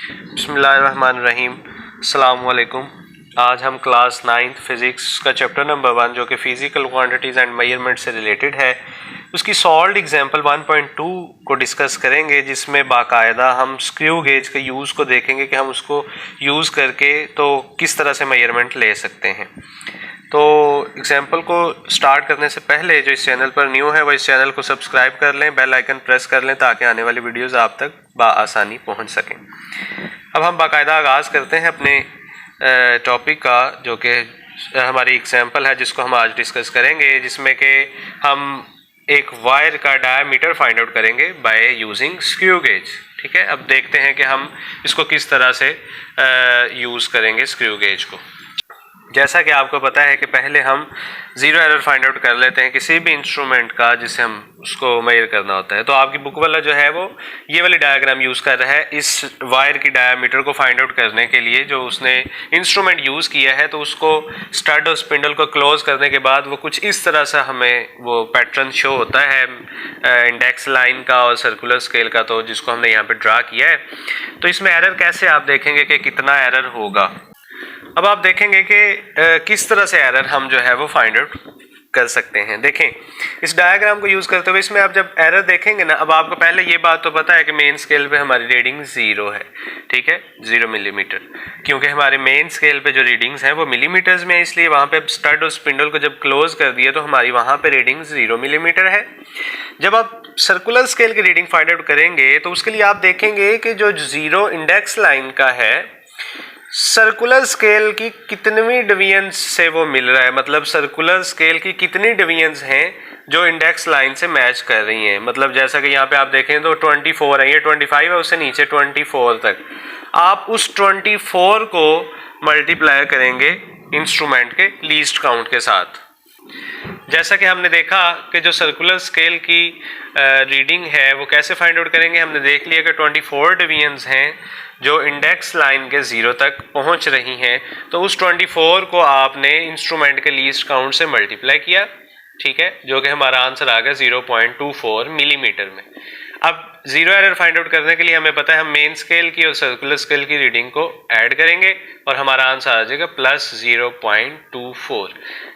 बिस्मिल्लाहिर्रहमानिर्रहीम। अस्सलामु अलैकुम। आज हम क्लास 9th फिज़िक्स का चैप्टर नंबर 1 जो कि फ़िज़िकल क्वांटिटीज़ एंड मेजरमेंट से रिलेटेड है उसकी सॉल्व्ड एग्जांपल 1.2 को डिस्कस करेंगे, जिसमें बाकायदा हम स्क्रू गेज के यूज़ को देखेंगे कि हम उसको यूज़ करके तो किस तरह से मेजरमेंट ले सकते हैं। तो एग्जाम्पल को स्टार्ट करने से पहले जो इस चैनल पर न्यू है वो इस चैनल को सब्सक्राइब कर लें, बेल आइकन प्रेस कर लें ताकि आने वाली वीडियोस आप तक बआसानी पहुंच सकें। अब हम बाकायदा आगाज़ करते हैं अपने टॉपिक का, जो कि हमारी एग्जाम्पल है जिसको हम आज डिस्कस करेंगे, जिसमें कि हम एक वायर का डायमीटर फाइंड आउट करेंगे बाय यूजिंग स्क्रू गेज। ठीक है, अब देखते हैं कि हम इसको किस तरह से यूज़ करेंगे स्क्रू गेज को। जैसा कि आपको पता है कि पहले हम ज़ीरो एरर फाइंड आउट कर लेते हैं किसी भी इंस्ट्रूमेंट का जिससे हम उसको मेजर करना होता है। तो आपकी बुक वाला जो है वो ये वाली डायग्राम यूज़ कर रहा है इस वायर की डायमीटर को फाइंड आउट करने के लिए। जो उसने इंस्ट्रूमेंट यूज़ किया है तो उसको स्टड और स्पिंडल को क्लोज करने के बाद वो कुछ इस तरह से हमें वो पैटर्न शो होता है इंडेक्स लाइन का और सर्कुलर स्केल का, तो जिसको हमने यहाँ पर ड्रा किया है। तो इसमें एरर कैसे आप देखेंगे कि कितना एरर होगा। अब आप देखेंगे कि किस तरह से एरर हम जो है वो फाइंड आउट कर सकते हैं। देखें इस डायग्राम को यूज़ करते हुए इसमें आप जब एरर देखेंगे ना, अब आपको पहले ये बात तो पता है कि मेन स्केल पे हमारी रीडिंग 0 है। ठीक है, 0 मिलीमीटर, क्योंकि हमारे मेन स्केल पे जो रीडिंग्स हैं वो मिलीमीटर्स में है, इसलिए वहाँ पे स्टड और स्पिंडल को जब क्लोज कर दिया तो हमारी वहाँ पे रीडिंग 0 मिलीमीटर है। जब आप सर्कुलर स्केल की रीडिंग फाइंड आउट करेंगे तो उसके लिए आप देखेंगे कि जो 0 इंडेक्स लाइन का है सर्कुलर स्केल की कितनी डिवीजन्स से वो मिल रहा है, मतलब सर्कुलर स्केल की कितनी डिवीजन्स हैं जो इंडेक्स लाइन से मैच कर रही हैं। मतलब जैसा कि यहाँ पे आप देखें तो 24 है, ये 25 है, उससे नीचे 24 तक। आप उस 24 को मल्टीप्लाई करेंगे इंस्ट्रूमेंट के लीस्ट काउंट के साथ। जैसा कि हमने देखा कि जो सर्कुलर स्केल की रीडिंग है वो कैसे फाइंड आउट करेंगे। हमने देख लिया कि 24 डिवीजन्स हैं जो इंडेक्स लाइन के 0 तक पहुंच रही हैं। तो उस 24 को आपने इंस्ट्रूमेंट के लीस्ट काउंट से मल्टीप्लाई किया, ठीक है, जो कि हमारा आंसर आ गया 0.24 मिलीमीटर में। अब जीरो एरर फाइंड आउट करने के लिए हमें पता है हम मेन स्केल की और सर्कुलर स्केल की रीडिंग को ऐड करेंगे और हमारा आंसर आ जाएगा प्लस 0.24।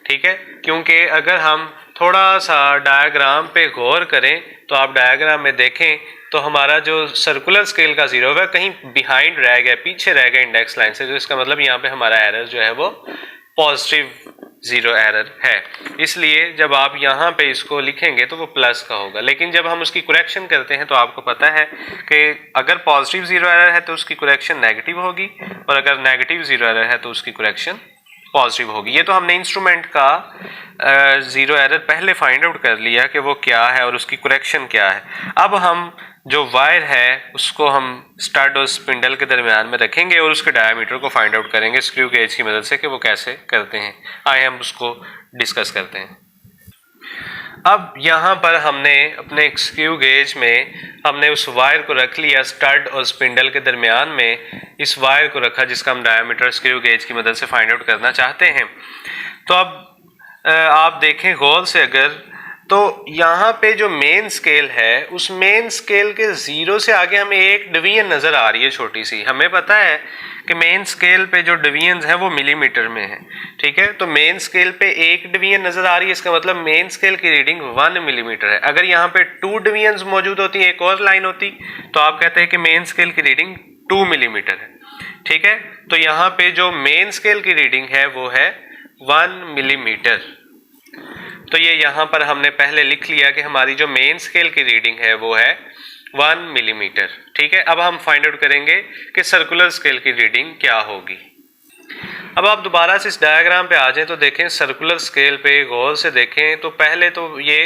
ठीक है, क्योंकि अगर हम थोड़ा सा डायग्राम पे गौर करें तो आप डायग्राम में देखें तो हमारा जो सर्कुलर स्केल का 0 है कहीं बिहाइंड रह गया, पीछे रह गया इंडेक्स लाइन से। तो इसका मतलब यहाँ पे हमारा एरर जो है वो पॉजिटिव 0 एरर है, इसलिए जब आप यहाँ पे इसको लिखेंगे तो वो प्लस का होगा। लेकिन जब हम उसकी करेक्शन करते हैं तो आपको पता है कि अगर पॉजिटिव 0 एरर है तो उसकी करेक्शन नेगेटिव होगी और अगर नेगेटिव 0 एरर है तो उसकी करेक्शन पॉजिटिव होगी। ये तो हमने इंस्ट्रूमेंट का 0 एरर पहले फाइंड आउट कर लिया कि वो क्या है और उसकी करेक्शन क्या है। अब हम जो वायर है उसको हम स्टड और स्पिंडल के दरमियान में रखेंगे और उसके डायमीटर को फाइंड आउट करेंगे स्क्रू गेज की मदद से कि वो कैसे करते हैं। आइए हम उसको डिस्कस करते हैं। अब यहाँ पर हमने अपने स्क्रू गेज में हमने उस वायर को रख लिया स्टड और स्पिंडल के दरमियान में, इस वायर को रखा जिसका हम डायमीटर स्क्रू गेज की मदद से फाइंड आउट करना चाहते हैं। तो अब आप देखें गौर से अगर, तो यहाँ पे जो मेन स्केल है उस मेन स्केल के 0 से आगे हमें एक डिवीजन नज़र आ रही है छोटी सी। हमें पता है कि मेन स्केल पे जो डिवीजन्स हैं वो मिलीमीटर में है। ठीक है, तो मेन स्केल पे एक डिवीजन नज़र आ रही है, इसका मतलब मेन स्केल की रीडिंग 1 मिलीमीटर है। अगर यहाँ पे 2 डिवीजन्स मौजूद होती, एक और लाइन होती, तो आप कहते हैं कि मेन स्केल की रीडिंग 2 मिलीमीटर है। ठीक है, तो यहाँ पे जो मेन स्केल की रीडिंग है वो है 1 मिलीमीटर। तो ये यहाँ पर हमने पहले लिख लिया कि हमारी जो मेन स्केल की रीडिंग है वो है 1 मिलीमीटर। ठीक है, अब हम फाइंड आउट करेंगे कि सर्कुलर स्केल की रीडिंग क्या होगी। अब आप दोबारा से इस डायग्राम पे आ जाएं तो देखें सर्कुलर स्केल पे गौर से देखें। तो पहले तो ये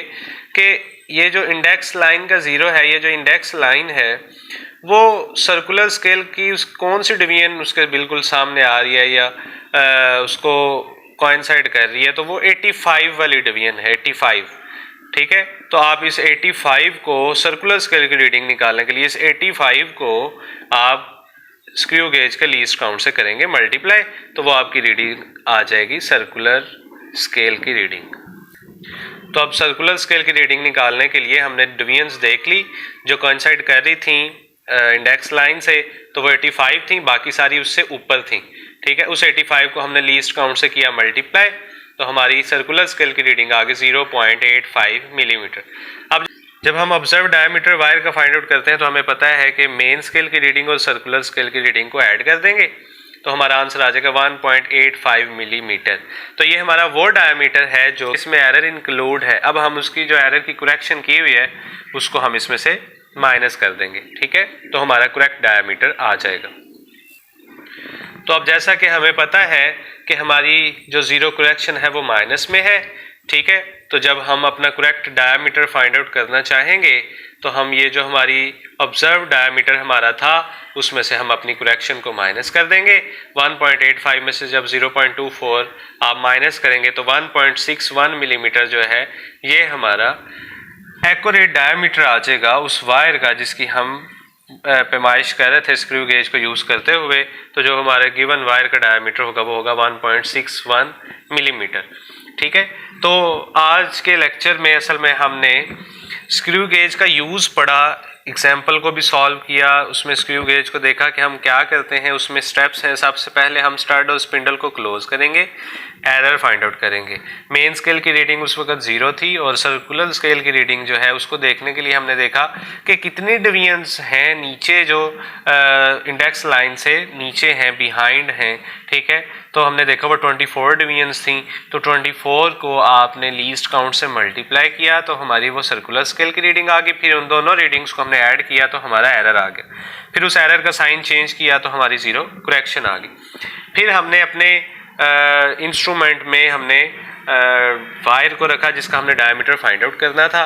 कि ये जो इंडेक्स लाइन का 0 है, ये जो इंडेक्स लाइन है वो सर्कुलर स्केल की उस कौन सी डिवीजन उसके बिल्कुल सामने आ रही है या उसको कोइंसाइड कर रही है, तो वो 85 वाली डिवीजन है, 85। ठीक है, तो आप इस 85 को सर्कुलर स्केल की रीडिंग निकालने के लिए इस 85 को आप स्क्रू गेज के लीस्ट काउंट से करेंगे मल्टीप्लाई, तो वो आपकी रीडिंग आ जाएगी सर्कुलर स्केल की रीडिंग। तो अब सर्कुलर स्केल की रीडिंग निकालने के लिए हमने डिवीजन्स देख ली जो कोइंसाइड कर रही थी इंडेक्स लाइन से, तो वो 85 थी, बाकी सारी उससे ऊपर थी। ठीक है, उस 85 को हमने लीस्ट काउंट से किया मल्टीप्लाई, तो हमारी सर्कुलर स्केल की रीडिंग आ गई 0.85 मिलीमीटर। अब जब हम ऑब्जर्व डायमीटर वायर का फाइंड आउट करते हैं तो हमें पता है कि मेन स्केल की रीडिंग और सर्कुलर स्केल की रीडिंग को ऐड कर देंगे तो हमारा आंसर आ जाएगा 1.85 मिलीमीटर। तो ये हमारा वो डायमीटर है जो इसमें एरर इंक्लूड है। अब हम उसकी जो एरर की करेक्शन की हुई है उसको हम इसमें से माइनस कर देंगे। ठीक है, तो हमारा करेक्ट डायमीटर आ जाएगा। तो अब जैसा कि हमें पता है कि हमारी जो जीरो करेक्शन है वो माइनस में है। ठीक है, तो जब हम अपना करेक्ट डायमीटर फाइंड आउट करना चाहेंगे तो हम ये जो हमारी ऑब्जर्व डायमीटर हमारा था उसमें से हम अपनी करेक्शन को माइनस कर देंगे। 1.85 में से जब 0.24 आप माइनस करेंगे तो 1.61 मिलीमीटर जो है ये हमारा एक्यूरेट डायमीटर आ जाएगा उस वायर का जिसकी हम पैमाइश कर रहे थे स्क्रू गेज को यूज़ करते हुए। तो जो हमारे गिवन वायर का डायमीटर होगा वो होगा 1.61 मिलीमीटर। ठीक है, तो आज के लेक्चर में असल में हमने स्क्रू गेज का यूज़ पढ़ा, एग्जाम्पल को भी सॉल्व किया, उसमें स्क्रू गेज को देखा कि हम क्या करते हैं, उसमें स्टेप्स हैं। सबसे पहले हम स्टड और स्पिंडल को क्लोज करेंगे, एरर फाइंड आउट करेंगे। मेन स्केल की रीडिंग उस वक्त 0 थी और सर्कुलर स्केल की रीडिंग जो है उसको देखने के लिए हमने देखा कि कितनी डिवीजन्स हैं नीचे जो इंडेक्स लाइन से नीचे हैं, बिहाइंड हैं। ठीक है, तो हमने देखा वो 24 डिवीजन्स थी, तो 24 को आपने लीस्ट काउंट से मल्टीप्लाई किया तो हमारी वो सर्कुलर स्केल की रीडिंग आ गई। फिर उन दोनों रीडिंग्स को हमने ऐड किया तो हमारा एरर आ गया। फिर उस एरर का साइन चेंज किया तो हमारी जीरो करेक्शन आ गई। फिर हमने अपने इंस्ट्रूमेंट में हमने वायर को रखा जिसका हमने डायमीटर फाइंड आउट करना था।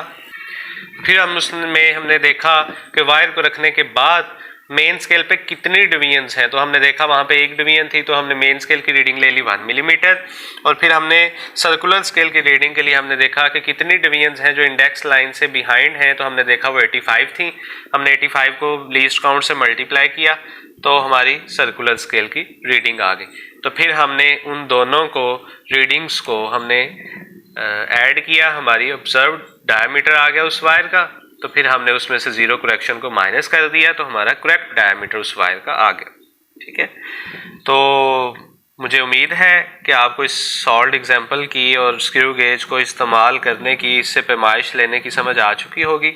फिर हम उसमें हमने देखा कि वायर को रखने के बाद मेन स्केल पे कितनी डिवीजन्स हैं, तो हमने देखा वहाँ पे एक डिवीजन थी तो हमने मेन स्केल की रीडिंग ले ली 1 मिलीमीटर। और फिर हमने सर्कुलर स्केल की रीडिंग के लिए हमने देखा कि कितनी डिवीजन्स हैं जो इंडेक्स लाइन से बिहाइंड हैं, तो हमने देखा वो 85 थी। हमने 85 को लीस्ट काउंट से मल्टीप्लाई किया तो हमारी सर्कुलर स्केल की रीडिंग आ गई। तो फिर हमने उन दोनों को रीडिंग्स को हमने ऐड किया, हमारी ऑब्जर्व डायमीटर आ गया उस वायर का। तो फिर हमने उसमें से जीरो करेक्शन को माइनस कर दिया तो हमारा करेक्ट डायमीटर उस वायर का आ गया। ठीक है, तो मुझे उम्मीद है कि आपको इस सॉल्व्ड एग्जांपल की और स्क्रू गेज को इस्तेमाल करने की, इससे पैमाइश लेने की समझ आ चुकी होगी।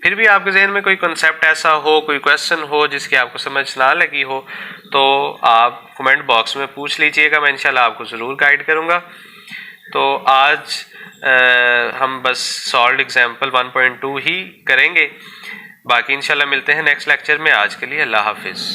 फिर भी आपके जहन में कोई कॉन्सेप्ट ऐसा हो, कोई क्वेश्चन हो जिसकी आपको समझ ना लगी हो तो आप कमेंट बॉक्स में पूछ लीजिएगा, मैं इंशाल्लाह आपको ज़रूर गाइड करूँगा। तो आज हम बस सॉल्व्ड एग्जांपल 1.2 ही करेंगे, बाकी इंशाल्लाह मिलते हैं नेक्स्ट लेक्चर में। आज के लिए अल्लाह हाफिज़।